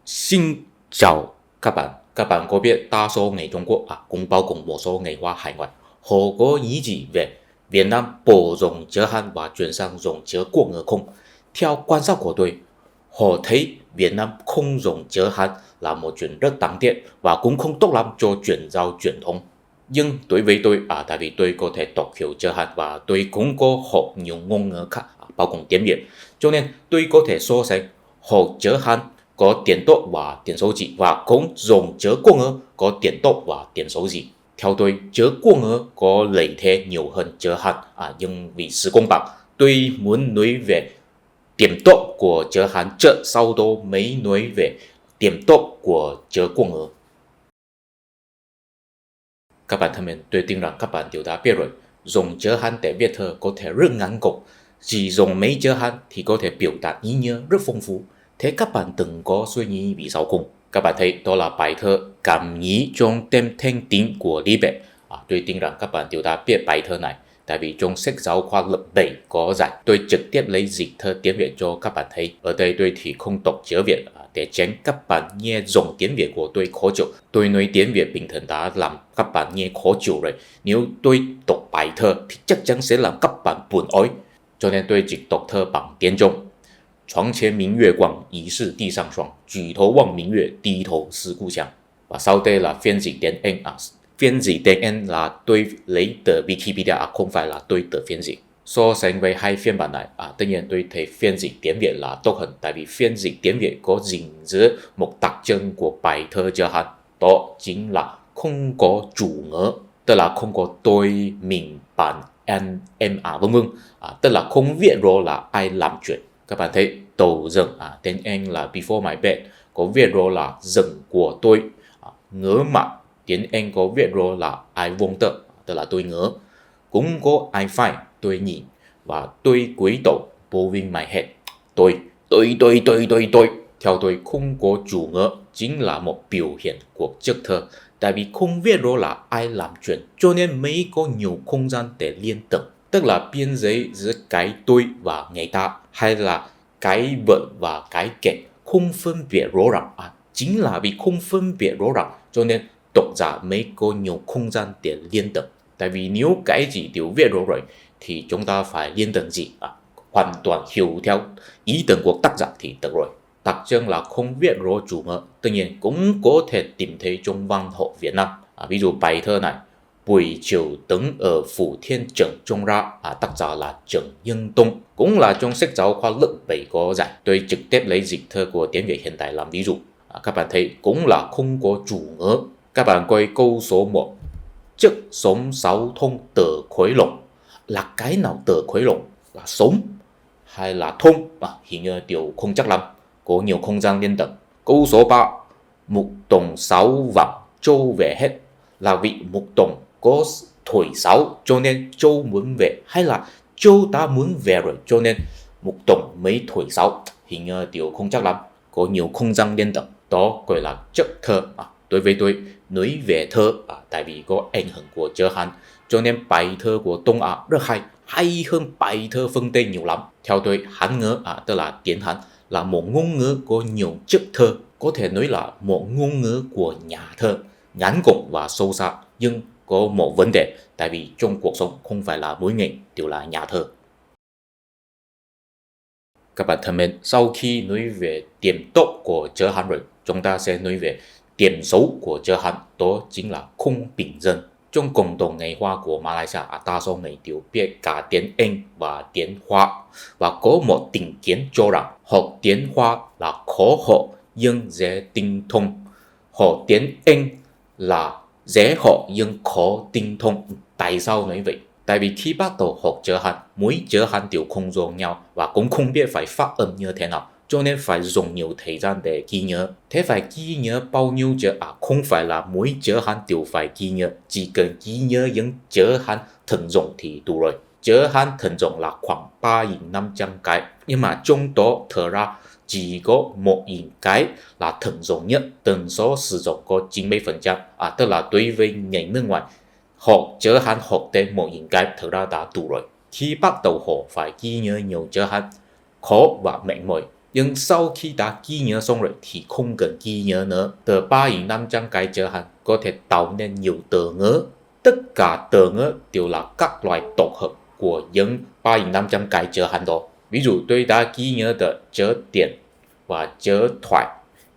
Xin chào các bạn có biết đa số người Trung Quốc cũng bao gồm một số người Hoa hải ngoại, họ có ý gì về Việt Nam bổ dùng chữ Hán và chuyển sang dùng chữ quốc ngữ không? Theo quan sát của tôi, họ thấy Việt Nam không dùng chữ Hán là một chuyện rất đáng tiếc và cũng không tốt lắm cho chuyển giao truyền thống. Nhưng đối với tôi, tại vì tôi có thể đọc hiểu chữ Hán và tôi cũng có học nhiều ngôn ngữ khác, bao gồm tiếng Việt, cho nên tôi có thể so sánh học chữ Hán có tiền tốt và tiền xấu gì và cũng dùng chữ quốc ngữ có tiền tốt và tiền xấu gì. Theo tôi, chữ quốc ngữ có lợi thế nhiều hơn chữ Hán, nhưng vì sự công bằng, tôi muốn nói về điểm tốt của chữ Hán trước, sau đó mới nói về điểm tốt của chữ quốc ngữ. Các bạn thân mến, tôi tin rằng các bạn đều đã biết rồi, dùng chữ Hán để viết thơ có thể rất ngắn gọn, chỉ dùng mấy chữ Hán thì có thể biểu đạt ý nghĩa rất phong phú. Thế các bạn từng có suy nghĩ vì sao không? Các bạn thấy đó là bài thơ Cảm nghĩ trong đêm thanh tĩnh của Lý Bạch. Tôi tin rằng các bạn đều đã biết bài thơ này, tại vì trong sách giáo khoa lớp 7 có dạy. Tôi trực tiếp lấy dịch thơ tiếng Việt cho các bạn thấy. Ở đây tôi thì không đọc chữ Việt để tránh các bạn nghe dùng tiếng Việt của tôi khó chịu. Tôi nói tiếng Việt bình thường đã làm các bạn nghe khó chịu rồi. Nếu tôi đọc bài thơ thì chắc chắn sẽ làm các bạn buồn ói. Cho nên tôi chỉ đọc thơ bằng tiếng Trung. 床前明月光，疑是地上霜。举头望明月，低头思故乡。Và sau đây là phiên dịch tiếng Anh. Phiên dịch tiếng Anh là tôi lấy từ Wikipedia, không phải là tôi tự phiên dịch. So sánh với hai phiên bản này, tất nhiên tôi thấy phiên dịch tiếng Việt là tốt hơn, tại vì phiên dịch tiếng Việt có gìn giữ một đặc trưng của bài thơ chữ Hán, đó chính là không có chủ ngữ, tức là không có tôi, mình, bạn, anh, em, vân vân. Tức là không viết rõ là ai làm chuyện. Các bạn thấy đầu rừng tiếng Anh là before my bed, có viết rõ là rừng của tôi. Ngớ mặt tiếng Anh có viết rõ là I wonder, tức là tôi ngớ. Cũng có I find, tôi nhìn, và tôi cúi đầu bowing my head. Tôi. Theo tôi không có chủ ngữ chính là một biểu hiện của chất thơ, tại vì không viết rõ là ai làm chuyện, cho nên mới có nhiều không gian để liên tưởng. Tức là biên giới giữa cái tôi và người ta, hay là cái vật và cái kẻ không phân biệt rõ ràng. Chính là vì không phân biệt rõ ràng cho nên độc giả mới có nhiều không gian để liên tưởng. Tại vì nếu cái gì đều viết rõ rồi thì chúng ta phải liên tưởng gì? Hoàn toàn hiểu theo ý tưởng của tác giả thì được rồi. Đặc trưng là không viết rõ chủ ngữ, tất nhiên cũng có thể tìm thấy trong văn học Việt Nam. Ví dụ bài thơ này, buổi chiều đứng ở phủ thiên trừng trông ra, tác giả là Trần Nhân Tông, cũng là trong sách giáo khoa lớp 7 có dạy. Tôi trực tiếp lấy dịch thơ của tiếng Việt hiện tại làm ví dụ. Các bạn thấy cũng là không có chủ ngữ. Các bạn coi câu số 1, chức sống sáu thông tờ khối lồng, là cái nào tờ khối lồng, là sống hay là thông? Hình như điều không chắc lắm, có nhiều không gian liên tưởng. Câu số 3, mục đồng sáu vạn châu về hết, là vị mục đồng có thổi sáo cho nên châu muốn về, hay là châu đã muốn về rồi cho nên mục đồng mới thổi sáo? Hình như điều không chắc lắm, có nhiều không gian liên tưởng. Đó gọi là chất thơ. Đối với tôi, nói về thơ tại vì có ảnh hưởng của chữ Hán, cho nên bài thơ của Đông Á rất hay hơn bài thơ phương Tây nhiều lắm. Theo tôi, Hán ngữ tức là tiếng Hán là một ngôn ngữ có nhiều chất thơ, có thể nói là một ngôn ngữ của nhà thơ, ngắn gọn và sâu sắc. Nhưng có một vấn đề, tại vì trong cuộc sống không phải là mỗi người đều là nhà thơ. Các bạn thân mến, sau khi nói về điểm tốt của chữ Hán rồi, chúng ta sẽ nói về điểm xấu của chữ Hán, đó chính là không bình dân. Trong cộng đồng người Hoa của Malaysia, đa số người đều biết cả tiếng Anh và tiếng Hoa, và có một định kiến cho rằng học tiếng Hoa là khó học nhưng dễ tinh thông, học tiếng Anh là dễ học nhưng khó tinh thông. Tại sao nói vậy? Tại vì khi bắt đầu học chữ Hán, mỗi chữ Hán đều không giống nhau và cũng không biết phải phát âm như thế nào, cho nên phải dùng nhiều thời gian để ghi nhớ. Thế phải ghi nhớ bao nhiêu chữ? Không phải là mỗi chữ Hán đều phải ghi nhớ, chỉ cần ghi nhớ những chữ Hán thường dùng thì đủ rồi. Chữ Hán thường dùng là khoảng 3.500 cái, nhưng mà trong đó thật ra chỉ có 1.000 cái là thường dùng nhất, tần số sử dụng có 90%. Tức là đối với người nước ngoài, học chữ Hán học đến 1.000 cái thực ra đã đủ rồi. Khi bắt đầu học phải ghi nhớ nhiều chữ Hán, khó và mệt mỏi, Nhưng sau khi đã ghi nhớ xong rồi thì không cần ghi nhớ nữa. Tờ 3.500 cái chữ Hán có thể tạo nên nhiều từ ngữ. Tất cả từ ngữ đều là các loại tổ hợp của những 3.500 cái chữ Hán đó. Ví dụ tôi đã ghi nhớ được chữ điện và chữ thoại.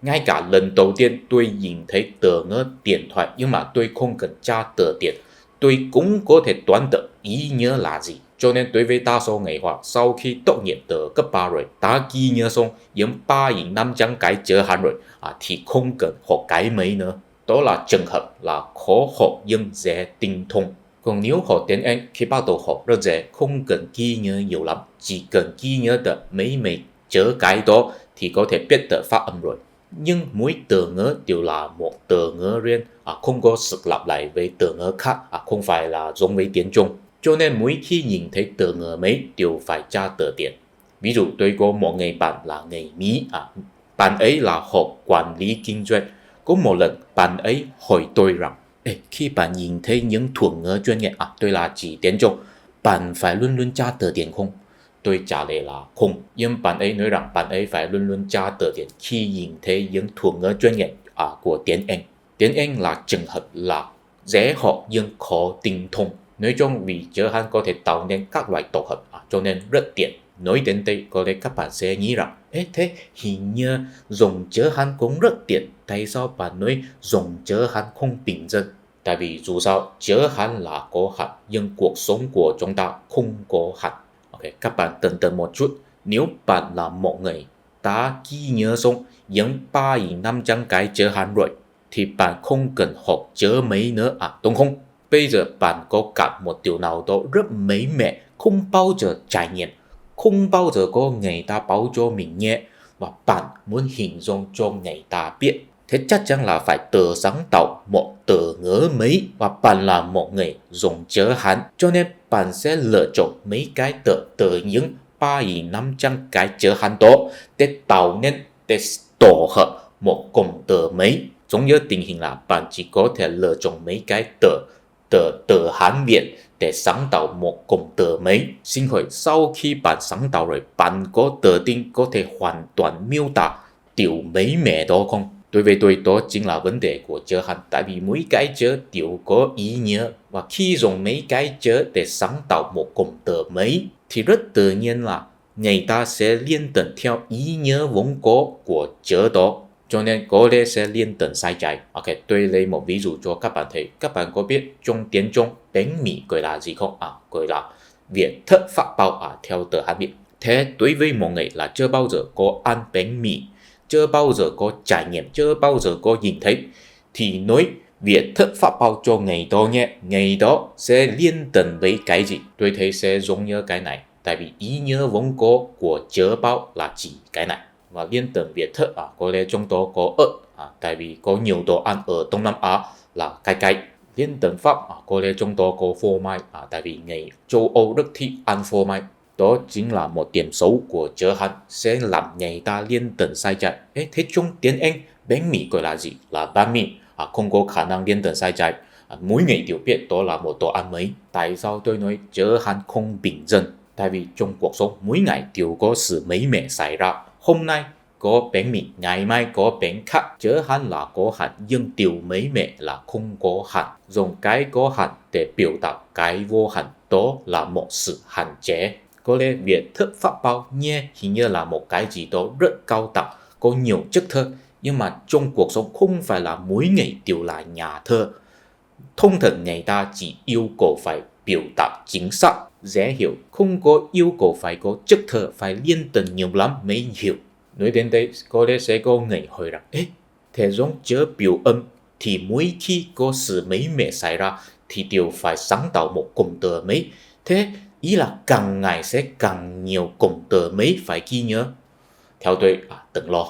Ngay cả lần đầu tiên tôi nhìn thấy từ ngữ điện thoại nhưng mà tôi không cần tra từ điển, tôi cũng có thể đoán được ý nghĩa là gì. Cho nên đối với đa số người Hoa, sau khi tốt nghiệp từ cấp 3 rồi, đã ghi nhớ xong những 3.500 cái chữ Hán rồi thì không cần học cái mấy nữa. Đó là trường hợp là khó học nhưng dễ tinh thông. Còn nếu học tiếng Anh khi bắt đầu học rất dễ, không cần ghi nhớ nhiều lắm, chỉ cần ghi nhớ được mấy chữ cái đó thì có thể biết được phát âm rồi. Nhưng mỗi từ ngữ đều là một từ ngữ riêng, không có sự lặp lại với từ ngữ khác, không phải là giống với tiếng Trung. Cho nên mỗi khi nhìn thấy từ ngữ mới đều phải tra từ điển. Ví dụ tôi có một người bạn là người Mỹ, bạn ấy là học quản lý kinh doanh. Có một lần bạn ấy hỏi tôi rằng, khi bạn nhìn thấy những thuật ngữ chuyên nghiệp, tôi là chỉ tiếng Trung, bạn phải luôn luôn tra từ điển không? Tôi trả lời là không, nhưng bạn ấy nói rằng bạn ấy phải luôn luôn tra từ điển khi nhìn thấy những thuật ngữ chuyên nghiệp của tiếng Anh. Tiếng Anh là trường hợp là dễ học nhưng khó tinh thông. Nói chung vì chữ Hán có thể tạo nên các loại tổ hợp, cho nên rất tiện. Nói đến đây có lẽ các bạn sẽ nghĩ rằng, thế hình như dùng chữ Hán cũng rất tiện, tại sao bạn nói dùng chữ Hán không bình dân? Tại vì dù sao chữ Hán là có hạn, nhưng cuộc sống của chúng ta không có hạn. Ok, các bạn tưởng tượng một chút, nếu bạn là một người đã ghi nhớ xong những 3.500 cái chữ Hán rồi, thì bạn không cần học chữ mấy nữa, đúng không? Bây giờ bạn có cảm một điều nào đó rất mới mẻ, không bao giờ trải nghiệm, không bao giờ có người ta báo cho mình nghe, và bạn muốn hình dung cho người ta biết. Thế chắc chắn là phải tự sáng tạo một từ ngữ mới, và bạn là một người dùng chữ Hán, cho nên bạn sẽ lựa chọn mấy cái từ những 3.500 cái chữ Hán đó để tạo nên, để tổ hợp một cụm từ mới. Giống như tình hình là bạn chỉ có thể lựa chọn mấy cái từ Hán Việt để sáng tạo một cụm từ mới. Xin hỏi sau khi bạn sáng tạo rồi, bạn có tự tin có thể hoàn toàn miêu tả điều mới mẻ đó không? Đối với tôi đó chính là vấn đề của chữ Hán, tại vì mỗi cái chữ đều có ý nghĩa, và khi dùng mấy cái chữ để sáng tạo một cụm từ mới thì rất tự nhiên là người ta sẽ liên tưởng theo ý nghĩa vốn có của chữ đó, cho nên có lẽ sẽ liên tưởng sai trái. Ok, tôi lấy một ví dụ cho các bạn thấy. Các bạn có biết trong tiếng Trung bánh mì gọi là gì không? Gọi là Việt thất pháp bao, theo tờ Hán Việt. Thế đối với một người là chưa bao giờ có ăn bánh mì, chưa bao giờ có trải nghiệm, chưa bao giờ có nhìn thấy, thì nói Việt thất pháp bao cho người đó nghe, người đó sẽ liên tưởng với cái gì? Tôi thấy sẽ giống như cái này, tại vì ý nghĩa vốn có của chữ bao là chỉ cái này. Và liên tưởng Việt thất có lẽ trong đó có ớt, tại vì có nhiều đồ ăn ở Đông Nam Á là cay cay. Liên tưởng Pháp có lẽ trong đó có phô mai, tại vì người châu Âu rất thích ăn phô mai. Đó chính là một điểm xấu của chữ Hán, sẽ làm người ta liên tưởng sai trái. Thế trong tiếng Anh bánh mì gọi là gì? Là bánh mì, không có khả năng liên tưởng sai trái. Mỗi người đều biết đó là một đồ ăn mới. Tại sao tôi nói chữ Hán không bình dân? Tại vì trong cuộc sống mỗi ngày đều có sự mới mẻ xảy ra. Hôm nay có bánh mì, ngày mai có bánh khác. Chữ Hán là có hạn, nhưng điều mới mẻ là không có hạn. Dùng cái có hạn để biểu đạt cái vô hạn, đó là một sự hạn chế. Có lẽ Việt thất pháp bao nghe hình như là một cái gì đó rất cao tạo, có nhiều chất thơ, nhưng mà trong cuộc sống không phải là mỗi người đều là nhà thơ. Thông thường người ta chỉ yêu cầu phải biểu đạt chính xác, dễ hiểu, không có yêu cầu phải có chất thơ, phải liên tưởng nhiều lắm mới hiểu. Nói đến đây có lẽ sẽ có người hỏi rằng, thế giống chữ biểu âm thì mỗi khi có sự mới mẻ xảy ra thì đều phải sáng tạo một cụm từ mới. Thế ý là càng ngày sẽ càng nhiều cụm từ mới phải ghi nhớ. Theo tôi, đừng lo.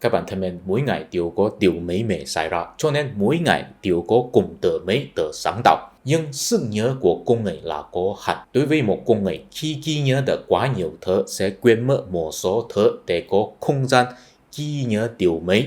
Các bạn thân mến, mỗi ngày đều có điều mới mẻ xảy ra, cho nên mỗi ngày đều có cụm từ mới được sáng tạo. Nhưng sức nhớ của con người là có hạn. Đối với một con người, khi ghi nhớ được quá nhiều thứ sẽ quên mất một số thứ để có không gian ghi nhớ điều mới.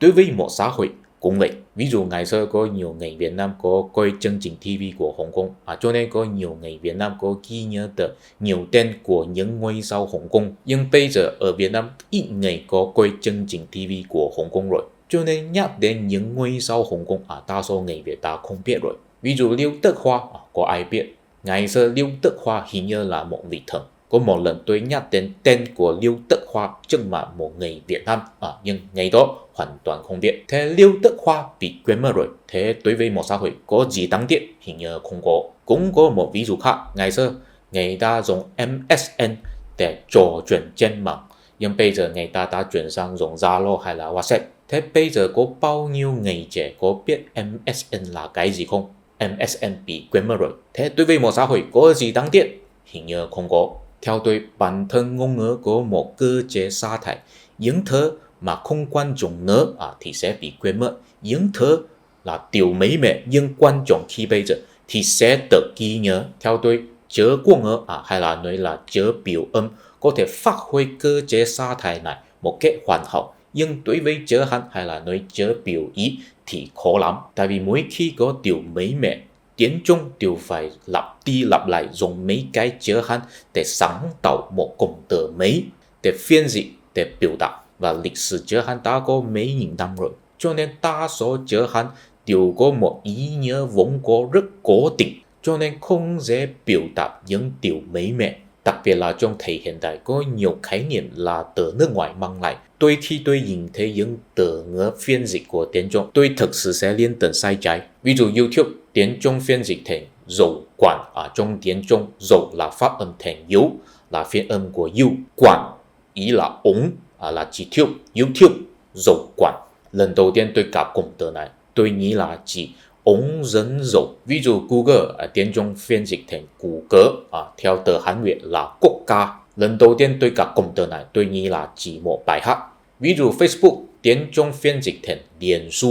Đối với một xã hội, cũng vậy. Ví dụ ngày xưa có nhiều người Việt Nam có coi chương trình TV của Hồng Kông, cho nên có nhiều người Việt Nam có ghi nhớ được nhiều tên của những ngôi sao Hồng Kông. Nhưng bây giờ ở Việt Nam ít người có coi chương trình TV của Hồng Kông rồi. Cho nên nhắc đến những ngôi sao Hồng Kông, đa số người Việt ta không biết rồi. Ví dụ Liêu Tức Hoa, có ai biết? Ngày xưa Liêu Tức Hoa hình như là một vị thần. Có một lần tôi nhắc đến tên của Liêu Tức Hoa chính là một người Việt Nam, nhưng ngày đó hoàn toàn không biết. Thế Liêu Tức Hoa bị quên mất rồi. Thế đối với một xã hội có gì đáng tiếc? Hình như không có. Cũng có một ví dụ khác. Ngày xưa người ta dùng MSN để trò chuyện trên mạng, nhưng bây giờ người ta đã chuyển sang dùng Zalo hay là WhatsApp. Thế bây giờ có bao nhiêu người trẻ có biết MSN là cái gì không? MSN bị quên mất rồi. Thế đối với một xã hội có gì đáng tiếc? Hình như không có. Theo tôi, bản thân ngôn ngữ có một cơ chế sa thải. Những thứ mà không quan trọng nữa thì sẽ bị quên mất. Những thứ là điều mấy mẹ nhưng quan trọng khi bây giờ thì sẽ được ghi nhớ. Theo tôi, chớ ngôn ngữ hay là nói là chớ biểu âm có thể phát huy cơ chế sa thải này một cách hoàn hảo. Nhưng đối với chớ hắn hay là nói chớ biểu ý thì khó lắm. Tại vì mỗi khi có điều mấy mẹ, tiếng Trung đều phải lặp đi lặp lại dùng mấy cái chớ hắn để sáng tạo một cụm từ mới, để phiên dịch, để biểu đạt. Và lịch sử chớ hắn đã có mấy nghìn năm rồi. Cho nên đa số chớ hắn đều có một ý nghĩa vốn có rất cố định. Cho nên không dễ biểu đạt những điều mới mẻ. Đặc biệt là trong thời hiện đại có nhiều khái niệm là từ nước ngoài mang lại. Đôi khi tôi nhìn thấy những từ ngữ phiên dịch của tiếng Trung, tôi thực sự sẽ liên tưởng sai trái. Ví dụ YouTube, tiếng Trung phiên dịch thành dầu quản, trong tiếng Trung dầu là phát âm thành yếu, là phiên âm của yêu. Quản ý là ống, là chỉ thiêu, YouTube, dầu quản. Lần đầu tiên tôi gặp cụm từ này, tôi nghĩ là chỉ ống dẫn dầu. Ví dụ Google tiếng Trung phiên dịch thành谷歌, theo từ Hán Việt là quốc gia. Lần đầu tiên tôi gặp cụm từ này, tôi nghĩ là chỉ một bài hát. Ví dụ Facebook tiếng Trung phiên dịch thành Li脸書,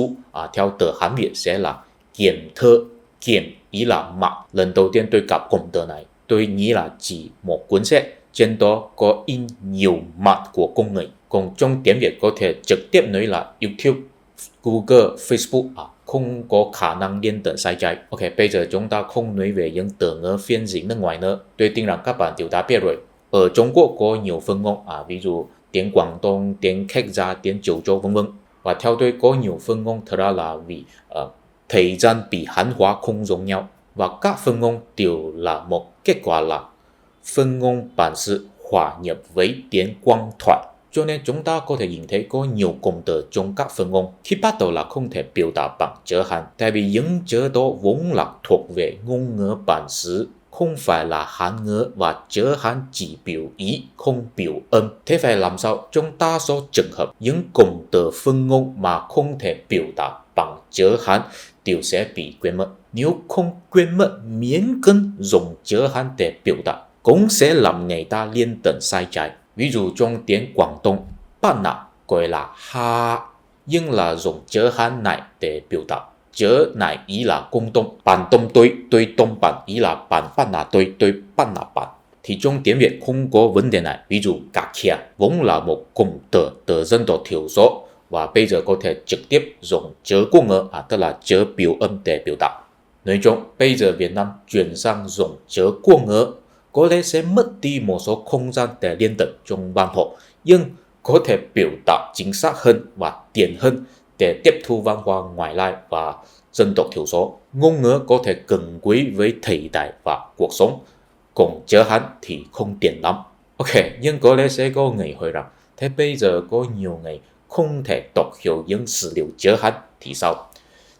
theo từ Hán Việt sẽ là kiểm thơ. Kiểm ý là mạng. Lần đầu tiên tôi gặp cụm từ này, tôi nghĩ là chỉ một cuốn sách, trên đó có in nhiều mặt của con người. Còn trong tiếng Việt có thể trực tiếp nói là YouTube, Google, Facebook, không có khả năng liên tưởng sai trái. Ok, bây giờ chúng ta không nói về những từ ngữ phiên dịch nước ngoài nữa. Tôi tin rằng các bạn đều đã biết rồi. Ở Trung Quốc có nhiều phân ngôn, ví dụ tiếng Quảng Đông, tiếng Khách Gia, tiếng Châu Châu vân vân. Và theo tôi có nhiều phân ngôn thật ra là vì thời gian bị Hán hóa không giống nhau. Và các phân ngôn đều là một kết quả là phân ngôn bản sự hòa nhập với tiếng Quang thoại. Cho nên chúng ta có thể nhìn thấy có nhiều cụm từ trong các phân ngôn. Khi bắt đầu là không thể biểu đạt bằng chữ Hán, tại vì những chữ đó vốn là thuộc về ngôn ngữ bản xứ, không phải là Hán ngữ, và chữ Hán chỉ biểu ý, không biểu âm. Thế phải làm sao? Trong đa số trường hợp, những cụm từ phân ngôn mà không thể biểu đạt bằng chữ Hán đều sẽ bị quên mất. Nếu không quên mất, miễn cưỡng dùng chữ Hán để biểu đạt cũng sẽ làm người ta liên tưởng sai trái. Ví dụ trong tiếng Quảng Đông, bạn nạ gọi là ha, nhưng là dùng chữ Hán này để biểu đạt. Chữ này ý là công đông, bạn đông tôi đông bạn ý là bạn nạ tôi bạn nạ bạn. Thì trong tiếng Việt không có vấn đề này. Ví dụ cả kia vốn là một cụm từ dân tộc thiểu số, và bây giờ có thể trực tiếp dùng chữ quốc ngữ, tức là chữ biểu âm để biểu đạt. Nói chung, bây giờ Việt Nam chuyển sang dùng chữ quốc ngữ, có lẽ sẽ mất đi một số không gian để liên tưởng trong văn học, nhưng có thể biểu đạt chính xác hơn và tiện hơn để tiếp thu văn hóa ngoại lai và dân tộc thiểu số. Ngôn ngữ có thể gần gũi với thời đại và cuộc sống, còn chữ Hán thì không tiện lắm. Ok, nhưng có lẽ sẽ có người hỏi rằng, thế bây giờ có nhiều người không thể đọc hiểu những sử liệu chữ Hán thì sao?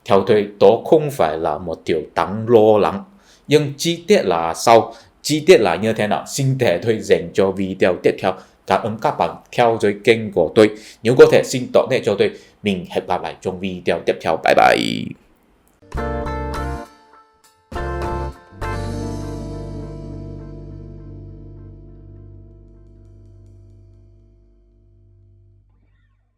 Theo tôi, đó không phải là một điều đáng lo lắng. Nhưng chi tiết là sao? Chi tiết là như thế nào? Xin để tôi dành cho video tiếp theo. Cảm ơn các bạn theo dõi kênh của tôi. Nếu có thể xin donate cho tôi. Mình hẹn gặp lại trong video tiếp theo. Bye bye!